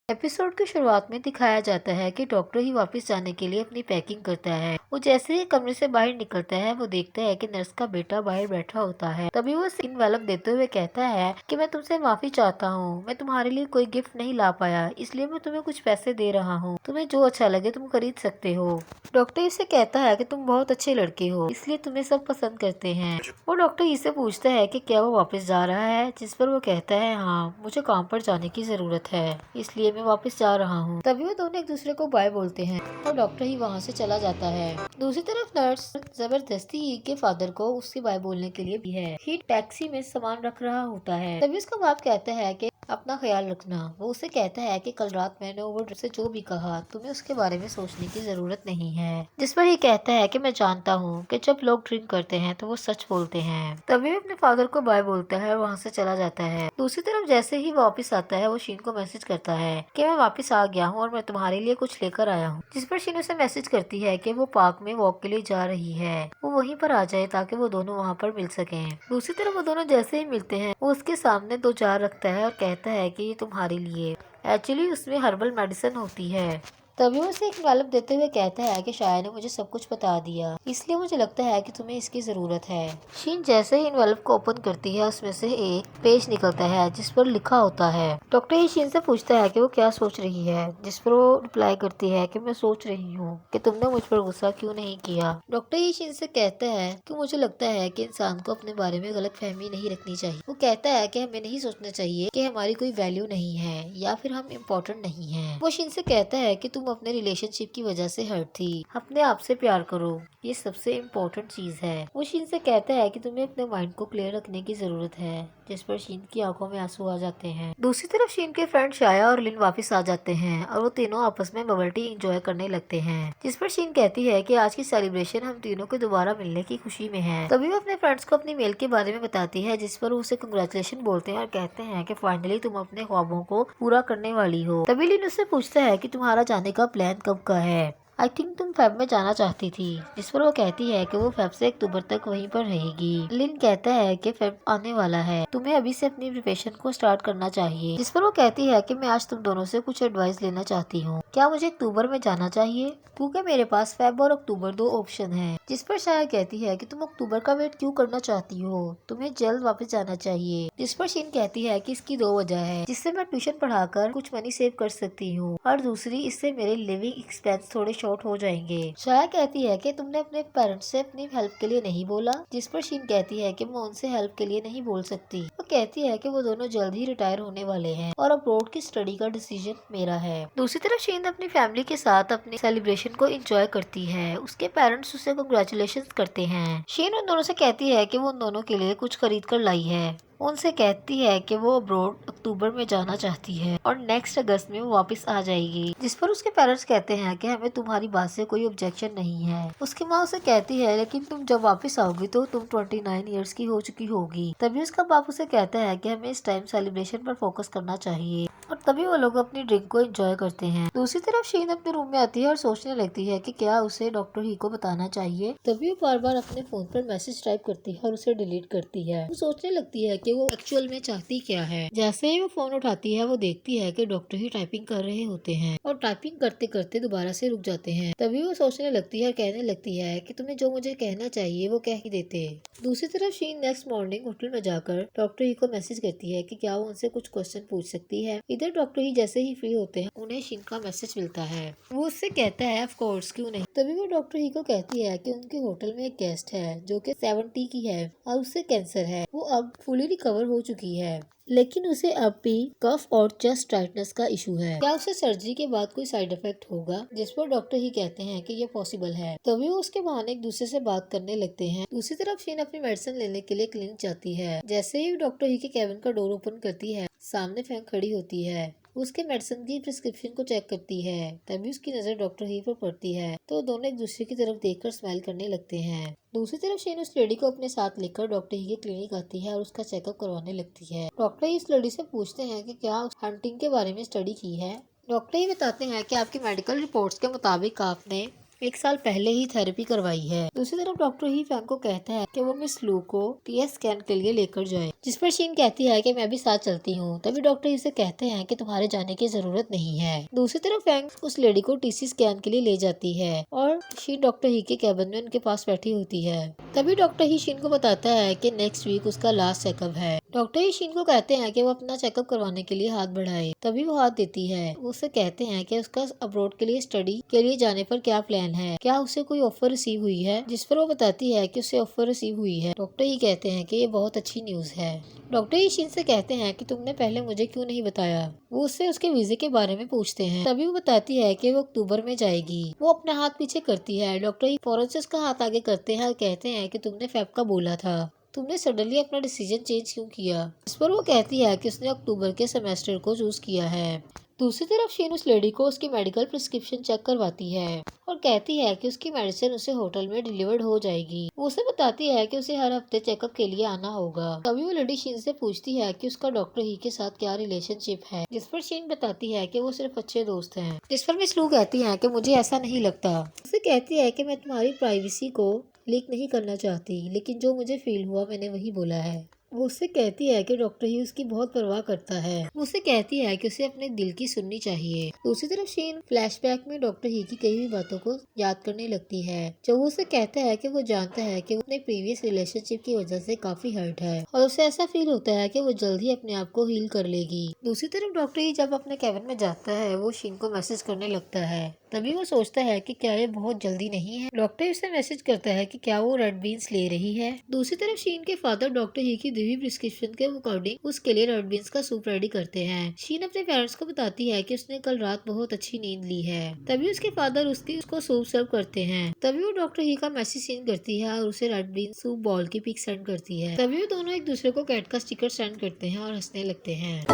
Episode की शुरुआत में दिखाया जाता है कि डॉक्टर ही वापस जाने के लिए अपनी पैकिंग करता है। वो जैसे ही कमरे से बाहर निकलता है वो देखता है कि नर्स का बेटा बाहर बैठा होता है। तभी वो सीन वेलअप देते हुए कहता है कि मैं तुमसे माफी चाहता हूँ, मैं तुम्हारे लिए कोई गिफ्ट नहीं ला पाया, इसलिए मैं तुम्हें कुछ पैसे दे रहा हूँ, तुम्हें जो अच्छा लगे तुम खरीद सकते हो। डॉक्टर इसे कहता है कि तुम बहुत अच्छे लड़के हो, इसलिए तुम्हें सब पसंद करते हैं। वो डॉक्टर इसे पूछता है कि क्या वो वापस जा रहा है, जिस पर वो कहता है हाँ, मुझे काम पर जाने की जरूरत है, इसलिए मैं वापस जा रहा हूँ। तभी वो दोनों एक दूसरे को बाय बोलते हैं और डॉक्टर ही वहाँ से चला जाता है। दूसरी तरफ नर्स जबरदस्ती ही के फादर को उससे बाय बोलने के लिए भी है। ही टैक्सी में सामान रख रहा होता है। तभी उसका बाप कहता है कि अपना ख्याल रखना। वो उसे कहता है कि कल रात मैंने ओवर से जो भी कहा तुम्हें उसके बारे में सोचने की जरूरत नहीं है। जिस पर ये कहता है कि मैं जानता हूँ कि जब लोग ड्रिंक करते हैं तो वो सच बोलते हैं। तभी वो अपने फादर को बाय बोलता है और वहाँ से चला जाता है। दूसरी तरफ जैसे ही वापस आता है वो शीन को मैसेज करता है कि मैं वापस आ गया हूँ और मैं तुम्हारे लिए कुछ लेकर आया हूँ। जिस पर शीन उसे मैसेज करती है कि वो पार्क में वॉक के लिए जा रही है, वो वहीं पर आ जाए ताकि वो दोनों वहाँ पर मिल सकें। दूसरी तरफ वो दोनों जैसे ही मिलते हैं वो उसके सामने 2 जार रखता है और कहता है कि ये तुम्हारे लिए। एक्चुअली उसमें हर्बल मेडिसिन होती है। तभी वो उसे एक एनवेलप देते हुए कहता है कि शाया ने मुझे सब कुछ बता दिया, इसलिए मुझे लगता है कि तुम्हें इसकी जरूरत है। शीन जैसे ही एनवेलप को ओपन करती है उसमें से एक पेज निकलता है जिस पर लिखा होता है। डॉक्टर ही शीन से पूछता है कि वो क्या सोच रही है, जिस पर वो रिप्लाई करती है कि मैं सोच रही हूँ कि तुमने मुझ पर गुस्सा क्यों नहीं किया। डॉक्टर ही शीन से कहता है कि मुझे लगता है कि इंसान को अपने बारे में गलतफहमी नहीं रखनी चाहिए। वो कहता है कि हमें नहीं सोचना चाहिए कि हमारी कोई वैल्यू नहीं है या फिर हम इम्पोर्टेंट नहीं है। वो शीन से कहता है कि तुम अपने रिलेशनशिप की वजह से हर्ट थी, अपने आप से प्यार करो, ये सबसे इम्पोर्टेंट चीज है। वो शीन से कहता है कि तुम्हें अपने माइंड को क्लियर रखने की जरूरत है, जिस पर शीन की आंखों में आंसू आ जाते हैं। दूसरी तरफ शीन के फ्रेंड शाया और लिन वापस आ जाते हैं और वो तीनों आपस में बबल टी एंजॉय करने लगते हैं। जिस पर शीन कहती है कि आज की सेलिब्रेशन हम तीनों के दोबारा मिलने की खुशी में है। तभी वो अपने फ्रेंड्स को अपनी मेल के बारे में बताती है, जिस पर उसे कंग्रेचुलेशन बोलते हैं और कहते हैं कि फाइनली तुम अपने ख्वाबों को पूरा करने वाली हो। तभी लिन उससे पूछता है कि तुम्हारा जाने का प्लान कब का है। आई थिंक तुम फेब में जाना चाहती थी, जिस पर वो कहती है कि वो फेब से अक्टूबर तक वहीं पर रहेगी। लिन कहता है कि फेब आने वाला है, तुम्हें अभी से अपनी प्रिपरेशन को स्टार्ट करना चाहिए। जिस पर वो कहती है कि मैं आज तुम दोनों से कुछ एडवाइस लेना चाहती हूँ, क्या मुझे अक्टूबर में जाना चाहिए, क्योंकि मेरे पास फेब और अक्टूबर 2 ऑप्शन हैं। जिस पर शाया कहती है कि तुम अक्टूबर का वेट क्यों करना चाहती हो, तुम्हें जल्द वापस जाना चाहिए। जिस पर शीन कहती है कि इसकी 2 वजह है, जिससे मैं ट्यूशन पढ़ाकर कुछ मनी सेव कर सकती हूँ और दूसरी इससे मेरे लिविंग एक्सपेंस थोड़े शॉर्ट हो जाएंगे। शाया कहती है कि तुमने अपने पेरेंट्स से अपनी हेल्प के लिए नहीं बोला। जिस पर शीन कहती है कि मैं उनसे हेल्प के लिए नहीं बोल सकती। वो कहती है कि वो दोनों जल्द ही रिटायर होने वाले हैं और अब्रॉड की स्टडी का डिसीजन मेरा है। दूसरी तरफ शीन अपनी फैमिली के साथ अपनी सेलिब्रेशन को एंजॉय करती है। उसके पेरेंट्स उसे कांग्रेचुलेशन करते हैं। शीन उन दोनों से कहती है कि वो उन दोनों के लिए कुछ खरीद कर लाई है। उनसे कहती है कि वो अब्रॉड अक्टूबर में जाना चाहती है और नेक्स्ट अगस्त में वो वापस आ जाएगी। जिस पर उसके पेरेंट्स कहते हैं कि हमें तुम्हारी बात से कोई ऑब्जेक्शन नहीं है। उसकी माँ उसे कहती है लेकिन तुम जब वापस आओगी तो तुम 29 ईयर्स की हो चुकी होगी। तभी उसका बाप उसे कहता है कि हमें इस टाइम सेलिब्रेशन पर फोकस करना चाहिए और तभी वो लोग अपनी ड्रिंक को एंजॉय करते हैं। दूसरी तरफ शीन अपने रूम में आती है और सोचने लगती है कि क्या उसे डॉक्टर ही को बताना चाहिए। तभी वो बार बार अपने फोन पर मैसेज टाइप करती है और उसे डिलीट करती है। वो सोचने लगती है कि वो एक्चुअल में चाहती क्या है। जैसे ही वो फोन उठाती है वो देखती है कि डॉक्टर ही टाइपिंग कर रहे होते हैं और टाइपिंग करते करते दोबारा से रुक जाते हैं। तभी वो सोचने लगती है, कहने लगती है कि तुम्हें जो मुझे कहना चाहिए वो कह ही देते। दूसरी तरफ शीन नेक्स्ट मॉर्निंग होटल में जाकर डॉक्टर ही को मैसेज करती है कि क्या वो उनसे कुछ क्वेश्चन पूछ सकती है। इधर डॉक्टर ही जैसे ही फ्री होते हैं उन्हें शीन का मैसेज मिलता है। वो उससे कहता है ऑफ कोर्स क्यों नहीं। तभी वो डॉक्टर ही को कहती है कि उनके होटल में एक गेस्ट है जो कि 70 की है और उससे कैंसर है। वो अब फुली रिकवर हो चुकी है लेकिन उसे अब भी कफ और चेस्ट टाइटनेस का इशू है। क्या उसे सर्जरी के बाद कोई साइड इफेक्ट होगा। जिस पर डॉक्टर ही कहते हैं कि ये पॉसिबल है। तभी वो उसके बहाने एक दूसरे से बात करने लगते हैं। दूसरी तरफ शीन अपनी मेडिसिन लेने के लिए क्लिनिक जाती है। जैसे ही डॉक्टर ही के केबिन का डोर ओपन करती है सामने फैंग खड़ी होती है। उसके मेडिसिन की प्रिस्क्रिप्शन को चेक करती है। तभी उसकी नजर डॉक्टर ही पर पड़ती है तो दोनों एक दूसरे की तरफ देखकर स्माइल करने लगते हैं। दूसरी तरफ शीन उस लेडी को अपने साथ लेकर डॉक्टर ही के क्लिनिक आती है और उसका चेकअप करवाने लगती है। डॉक्टर ही इस लेडी से पूछते हैं कि क्या हंटिंग के बारे में स्टडी की है। डॉक्टर ही बताते हैं कि आपकी मेडिकल रिपोर्ट्स के मुताबिक आपने 1 साल पहले ही थेरेपी करवाई है। दूसरी तरफ डॉक्टर ही फैंग को कहता है कि वो मिस लू को टीएस स्कैन के लिए लेकर जाए, जिस पर शीन कहती है कि मैं भी साथ चलती हूँ। तभी डॉक्टर ही से कहते हैं कि तुम्हारे जाने की जरूरत नहीं है। दूसरी तरफ फैंग उस लेडी को टीसी स्कैन के लिए ले जाती है और शीन डॉक्टर ही के कैबिन में उनके पास बैठी होती है। तभी डॉक्टर ही शीन को बताता है कि नेक्स्ट वीक उसका लास्ट चेकअप है। डॉक्टर ही शीन को कहते हैं कि वो अपना चेकअप करवाने के लिए हाथ बढ़ाए। तभी वो हाथ देती है। वो उससे कहते हैं कि उसका अब्रॉड के लिए स्टडी के लिए जाने पर क्या प्लान है, क्या उसे कोई ऑफर रिसीव हुई है, जिस पर वो बताती है कि उसे ऑफर रिसीव हुई है। डॉक्टर ही कहते हैं कि ये बहुत अच्छी न्यूज है। डॉक्टर ही शीन से कहते हैं कि तुमने पहले मुझे क्यों नहीं बताया। वो उससे उसके वीजे के बारे में पूछते हैं। तभी वो बताती है कि वो अक्टूबर में जाएगी। वो अपना हाथ पीछे करती है। डॉक्टर ही फौरन से उसका हाथ आगे करते हैं और कहते हैं कि तुमने फेब का बोला था, तुमने सडनली अपना डिसीजन चेंज क्यों किया। इस पर वो कहती है कि उसने अक्टूबर के सेमेस्टर को चूज किया है। दूसरी तरफ शीन उस लेडी को उसकी मेडिकल प्रिस्क्रिप्शन चेक करवाती है और कहती है कि उसकी मेडिसिन उसे होटल में डिलीवर्ड हो जाएगी। वो उसे बताती है कि उसे हर हफ्ते चेकअप के लिए आना होगा। तभी वो लेडी शीन से पूछती है कि उसका डॉक्टर ही के साथ क्या रिलेशनशिप है, जिस पर शीन बताती है कि वो सिर्फ अच्छे दोस्त हैं। जिस पर मिस लू कहती है कि मुझे ऐसा नहीं लगता। उसे कहती है कि मैं तुम्हारी प्राइवेसी को लीक नहीं करना चाहती, लेकिन जो मुझे फील हुआ मैंने वही बोला है। वो उससे कहती है कि डॉक्टर ही उसकी बहुत परवाह करता है। वो उससे कहती है कि उसे अपने दिल की सुननी चाहिए। दूसरी तरफ शीन फ्लैशबैक में डॉक्टर ही की कई भी बातों को याद करने लगती है। जब वो उसे कहता है कि वो जानता है कि वो अपने प्रीवियस रिलेशनशिप की वजह से काफी हर्ट है और उसे ऐसा फील होता है कि वो जल्द ही अपने आप को हील कर लेगी। दूसरी तरफ डॉक्टर ही जब अपने कैबिन में जाता है वो शीन को मैसेज करने लगता है। तभी वो सोचता है कि क्या ये बहुत जल्दी नहीं है। डॉक्टर उसे मैसेज करता है कि क्या वो रेड बीन्स ले रही है। दूसरी तरफ शीन के फादर डॉक्टर ही की दी हुई प्रिस्क्रिप्शन के अकॉर्डिंग उसके लिए रेड बीन्स का सूप रेडी करते हैं। शीन अपने पेरेंट्स को बताती है कि उसने कल रात बहुत अच्छी नींद ली है। तभी उसके फादर उसको सूप सर्व करते हैं। तभी वो डॉक्टर ही का मैसेज सेंड करती है और उसे रेड बीन सूप बॉल की पिक सेंड करती है। तभी वो दोनों एक दूसरे को कैट का स्टिकर सेंड करते हैं और हंसने लगते हैं।